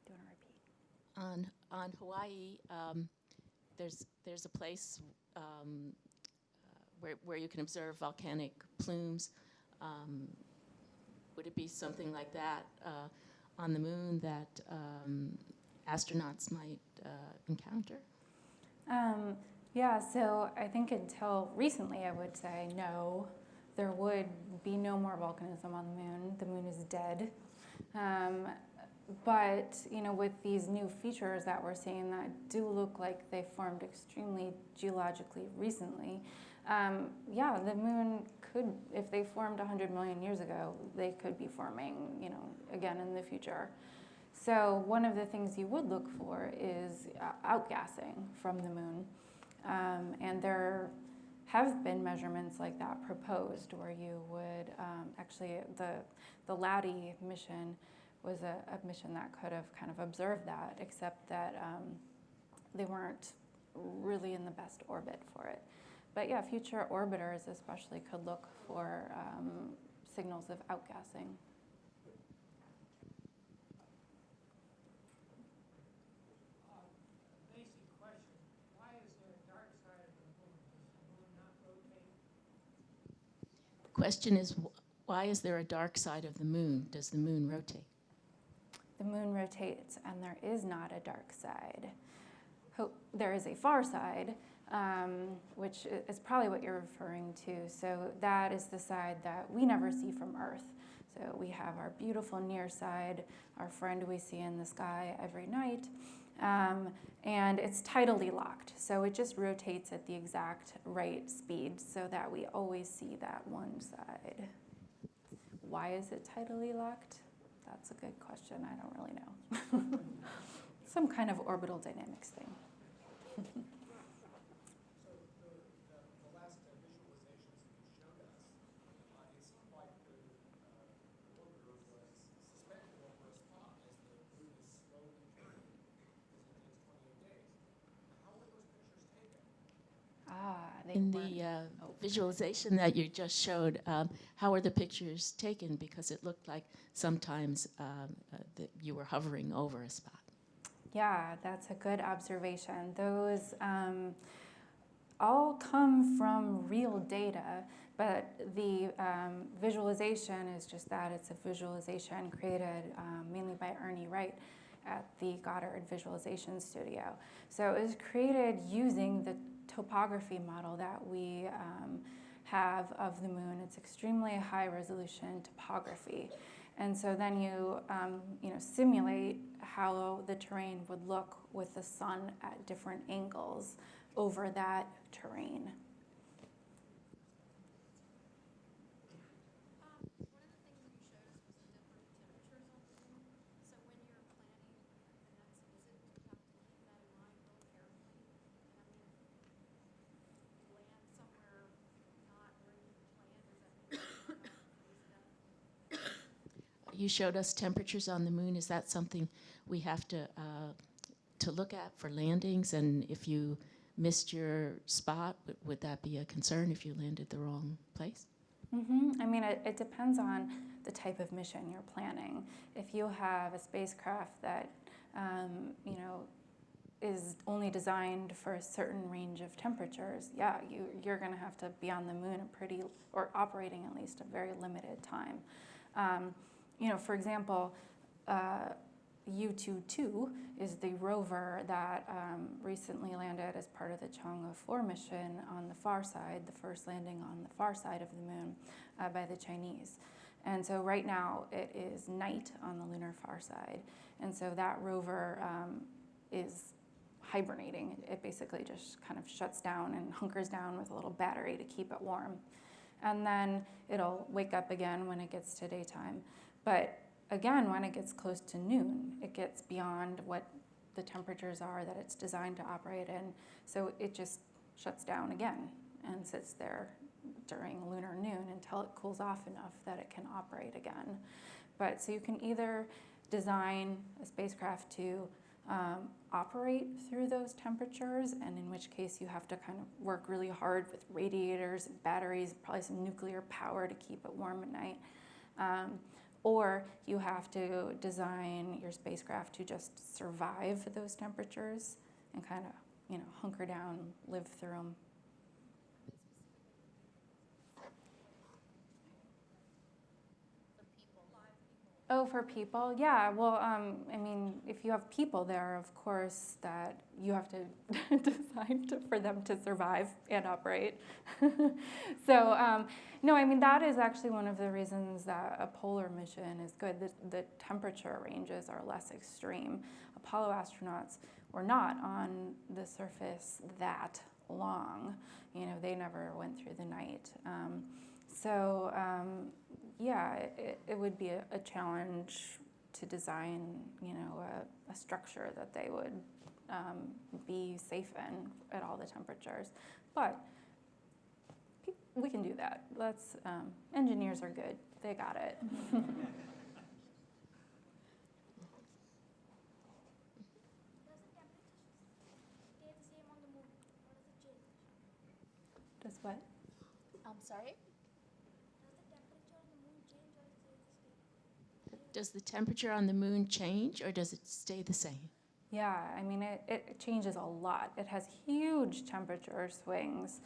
Do you want to repeat? On Hawaii, there's a place where you can observe volcanic plumes. Would it be something like that on the moon that astronauts might encounter? Yeah, so I think until recently, I would say no, there would be no more volcanism on the moon. The moon is dead. But, you know, with these new features that we're seeing that do look like they formed extremely geologically recently, yeah, the moon could, if they formed 100 million years ago, they could be forming, you know, again in the future. So one of the things you would look for is outgassing from the moon. And there have been measurements like that proposed where you would, actually the LADI mission was a mission that could have kind of observed that, except that they weren't really in the best orbit for it. But yeah, future orbiters especially could look for signals of outgassing. Basic question, why is there a dark side of the moon? Does the moon not rotate? The question is, why is there a dark side of the moon? Does the moon rotate? The moon rotates and there is not a dark side. There is a far side, which is probably what you're referring to. So that is the side that we never see from Earth. So we have our beautiful near side, our friend we see in the sky every night, and it's tidally locked. So it just rotates at the exact right speed so that we always see that one side. Why is it tidally locked? That's a good question. I don't really know. Some kind of orbital dynamics thing. So the last visualizations that you showed us, it seemed like the orbiter was suspended over a spot as the moon is slowly turning, because it takes 28 days. How were those pictures taken? In the visualization that you just showed, how were the pictures taken? Because it looked like sometimes that you were hovering over a spot. Yeah, that's a good observation. Those, all come from real data, but the visualization is just that. It's a visualization created mainly by Ernie Wright at the Goddard Visualization Studio. So it was created using the topography model that we have of the moon. It's extremely high resolution topography. And so then you simulate how the terrain would look with the sun at different angles over that terrain. One of the things that you showed us was the different temperatures on the moon. So when you're planning the next visit, do you have to keep that in mind really carefully? And I mean, if you land somewhere not where you planned, does that mean you're not freezing up? You showed us temperatures on the moon. Is that something we have to look at for landings? And if you missed your spot, would that be a concern if you landed the wrong place? I mean, it depends on the type of mission you're planning. If you have a spacecraft that, is only designed for a certain range of temperatures, yeah, you're going to have to be on the moon or operating at least a very limited time. For example, U-22 is the rover that recently landed as part of the Chang'e 4 mission on the far side, the first landing on the far side of the moon by the Chinese. And so right now it is night on the lunar far side. And so that rover is hibernating. It basically just kind of shuts down and hunkers down with a little battery to keep it warm. And then it'll wake up again when it gets to daytime. But again, when it gets close to noon, it gets beyond what the temperatures are that it's designed to operate in. So it just shuts down again and sits there during lunar noon until it cools off enough that it can operate again. But so you can either design a spacecraft to operate through those temperatures, and in which case you have to kind of work really hard with radiators, batteries, probably some nuclear power to keep it warm at night. Or you have to design your spacecraft to just survive those temperatures and kind of, hunker down, live through them. For people, live people. Oh, for people? Yeah, well, if you have people there, of course, that you have to design for them to survive and operate. So, that is actually one of the reasons that a polar mission is good. The temperature ranges are less extreme. Apollo astronauts were not on the surface that long. They never went through the night. It would be a challenge to design, a structure that they would be safe in at all the temperatures. But we can do that. Engineers are good. They got it. Does the temperatures stay the same on the moon, or does it change? Does what? I'm sorry? Does the temperature on the moon change, or does it stay the same? Does the temperature on the moon change, or does it stay the same? Yeah, it changes a lot. It has huge temperature swings.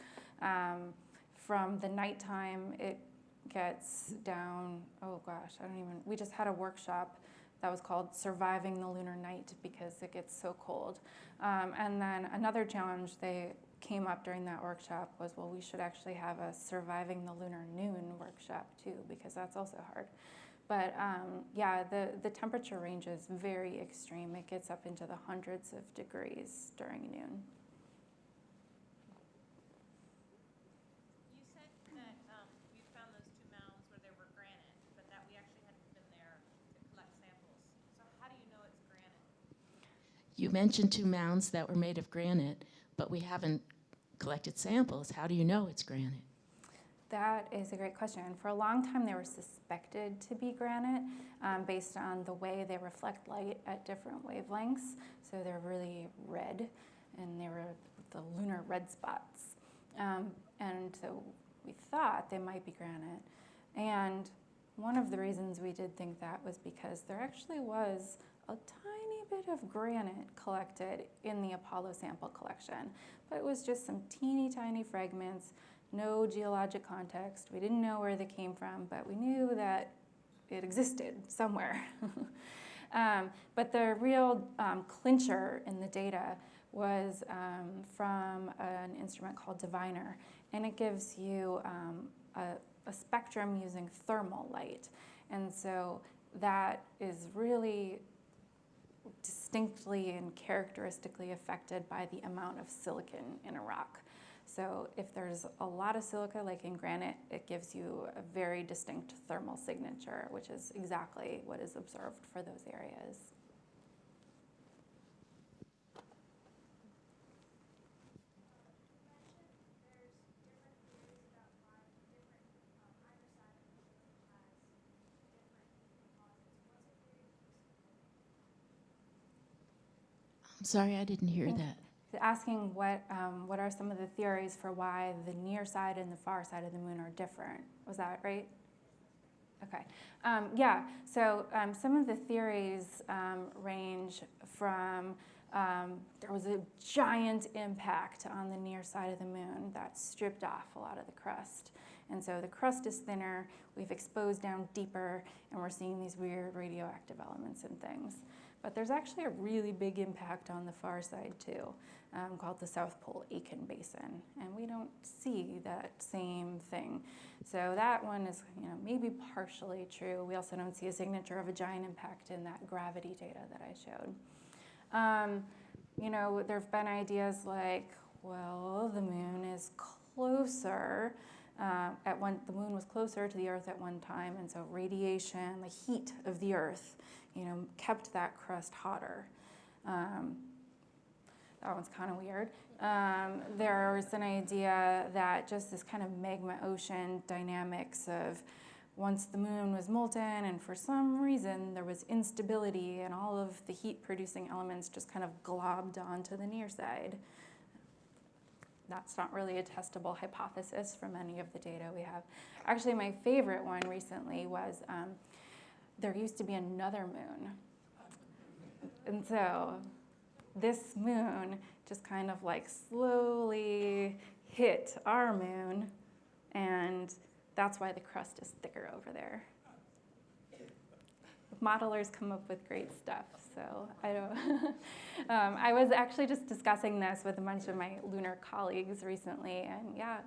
From the nighttime, it gets down, we just had a workshop that was called Surviving the Lunar Night because it gets so cold. And then another challenge they came up during that workshop was, we should actually have a Surviving the Lunar Noon workshop too, because that's also hard. But the temperature range is very extreme. It gets up into the hundreds of degrees during noon. You said that you found those two mounds where there were granite, but that we actually hadn't been there to collect samples. So how do you know it's granite? You mentioned two mounds that were made of granite, but we haven't collected samples. How do you know it's granite? That is a great question. For a long time, they were suspected to be granite based on the way they reflect light at different wavelengths. So they're really red, and they were the lunar red spots. And so we thought they might be granite. And one of the reasons we did think that was because there actually was a tiny bit of granite collected in the Apollo sample collection, but it was just some teeny tiny fragments, no geologic context. We didn't know where they came from, but we knew that it existed somewhere. But the real clincher in the data was from an instrument called Diviner, and it gives you a spectrum using thermal light. And so that is really distinctly and characteristically affected by the amount of silicon in a rock. So if there's a lot of silica, like in granite, it gives you a very distinct thermal signature, which is exactly what is observed for those areas. I'm sorry, I didn't hear that. Asking what are some of the theories for why the near side and the far side of the moon are different. Was that right? Okay. Yeah, so some of the theories range from there was a giant impact on the near side of the moon that stripped off a lot of the crust. And so the crust is thinner, we've exposed down deeper, and we're seeing these weird radioactive elements and things. But there's actually a really big impact on the far side too, called the South Pole Aitken Basin, and we don't see that same thing. So that one is, maybe partially true. We also don't see a signature of a giant impact in that gravity data that I showed. There have been ideas like, well, the moon is closer. The moon was closer to the Earth at one time, and so radiation, the heat of the Earth, kept that crust hotter. That one's kind of weird. There was an idea that just this kind of magma ocean dynamics of once the moon was molten and for some reason there was instability and all of the heat producing elements just kind of globbed onto the near side. That's not really a testable hypothesis from any of the data we have. Actually, my favorite one recently was there used to be another moon. And so this moon just kind of like slowly hit our moon, and that's why the crust is thicker over there. Modelers come up with great stuff, so I don't. I was actually just discussing this with a bunch of my lunar colleagues recently, and yeah,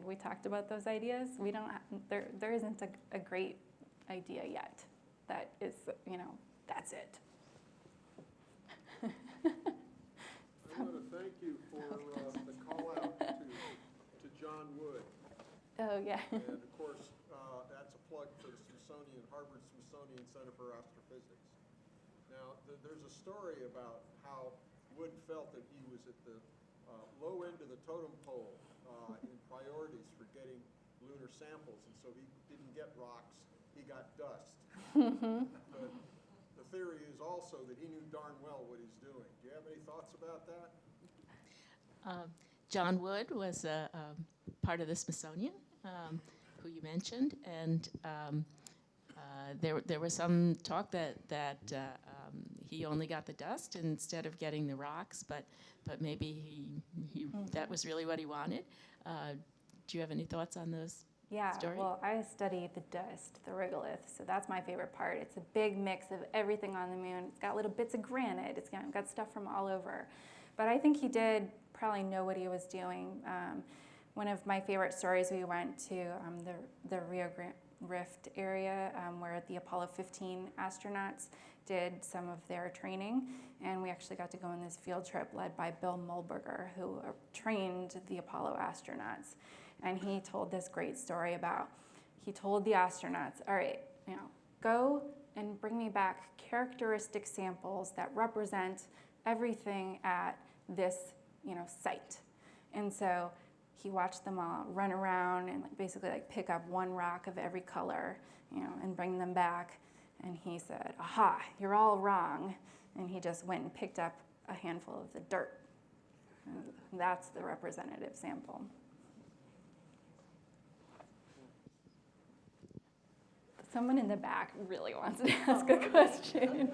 we talked about those ideas. We don't. There isn't a great idea yet. That is, that's it. I want to thank you for the call out to John Wood. Oh yeah. And of course, that's a plug for the Harvard Smithsonian Center for Astrophysics. Now, there's a story about how Wood felt that he was at the low end of the totem pole in priorities for getting lunar samples, and so he didn't get rocks, he got dust. But the theory is also that he knew darn well what he's doing. Do you have any thoughts about that? John Wood was part of the Smithsonian, who you mentioned, and there was some talk that he only got the dust instead of getting the rocks, but maybe he that was really what he wanted. Do you have any thoughts on those? Yeah, story? well, I study the dust, the regolith, so that's my favorite part. It's a big mix of everything on the moon. It's got little bits of granite. It's got stuff from all over. But I think he did probably know what he was doing. One of my favorite stories, we went to the Rio Grande Rift area where the Apollo 15 astronauts did some of their training, and we actually got to go on this field trip led by Bill Mulberger, who trained the Apollo astronauts. And he told this great story he told the astronauts, all right, go and bring me back characteristic samples that represent everything at this, site. And so he watched them all run around and basically pick up one rock of every color, and bring them back. And he said, aha, you're all wrong. And he just went and picked up a handful of the dirt. And that's the representative sample. Someone in the back really wants to ask a question.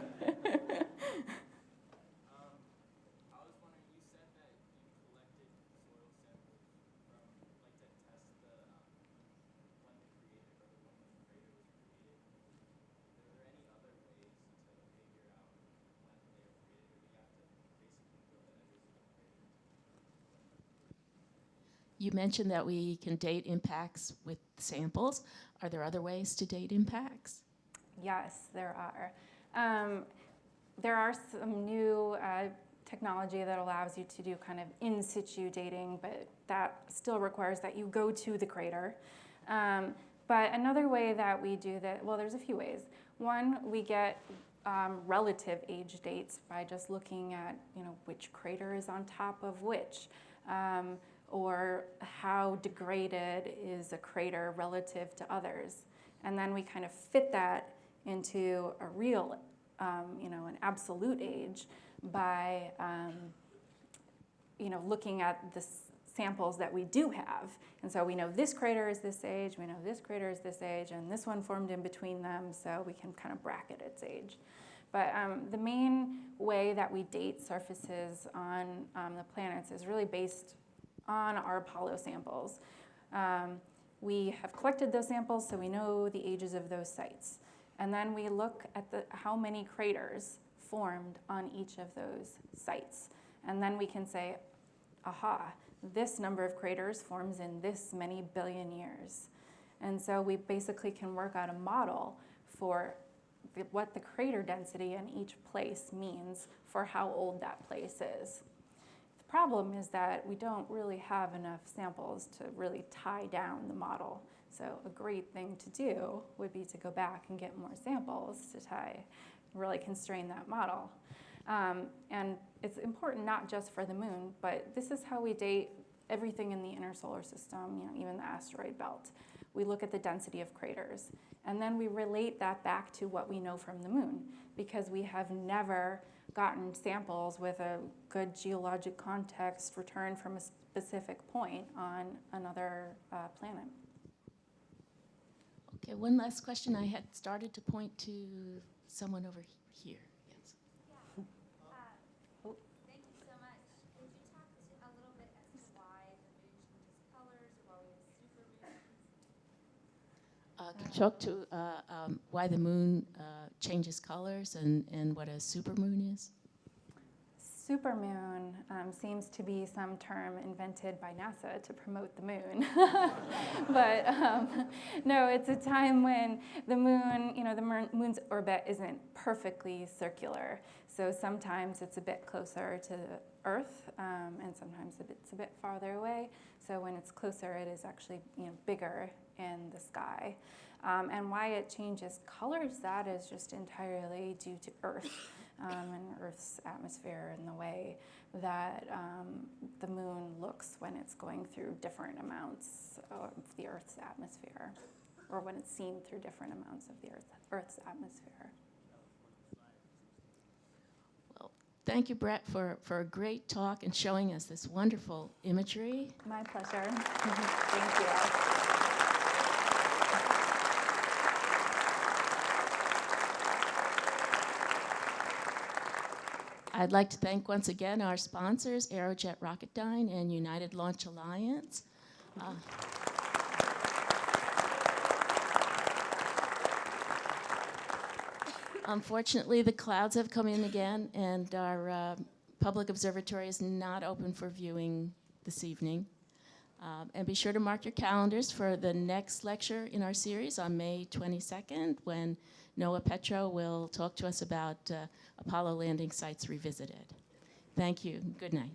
You mentioned that we can date impacts with samples. Are there other ways to date impacts? Yes, there are. There are some new technology that allows you to do kind of in situ dating, but that still requires that you go to the crater. But another way that we do that, well, there's a few ways. One, we get relative age dates by just looking at, which crater is on top of which, or how degraded is a crater relative to others. And then we kind of fit that into a real, an absolute age by, looking at the samples that we do have. And so we know this crater is this age, we know this crater is this age, and this one formed in between them, so we can kind of bracket its age. But the main way that we date surfaces on the planets is really based on our Apollo samples. We have collected those samples, so we know the ages of those sites. And then we look at how many craters formed on each of those sites. And then we can say, aha, this number of craters forms in this many billion years. And so we basically can work out a model for what the crater density in each place means for how old that place is. The problem is that we don't really have enough samples to really tie down the model. So a great thing to do would be to go back and get more samples to really constrain that model. And it's important not just for the moon, but this is how we date everything in the inner solar system, even the asteroid belt. We look at the density of craters, and then we relate that back to what we know from the moon, because we have never gotten samples with a good geologic context returned from a specific point on another planet. Okay, one last question. I had started to point to someone over here. Yes. Thank you so much. Could you talk a little bit as to why the moon changes colors, or why we have supermoons? Could you talk to why the moon changes colors and what a supermoon is? Supermoon seems to be some term invented by NASA to promote the moon. But no, it's a time when the moon, the moon's orbit isn't perfectly circular. So sometimes it's a bit closer to the Earth, and sometimes it's a bit farther away. So when it's closer, it is actually bigger in the sky. And why it changes colors, that is just entirely due to Earth. And Earth's atmosphere and the way that the moon looks when it's going through different amounts of the Earth's atmosphere, or when it's seen through different amounts of the Earth's atmosphere. Well, thank you, Brett, for a great talk and showing us this wonderful imagery. My pleasure. Thank you. I'd like to thank once again our sponsors, Aerojet Rocketdyne and United Launch Alliance. Unfortunately, the clouds have come in again, and our public observatory is not open for viewing this evening. And be sure to mark your calendars for the next lecture in our series on May 22nd, when Noah Petro will talk to us about Apollo landing sites revisited. Thank you. Good night.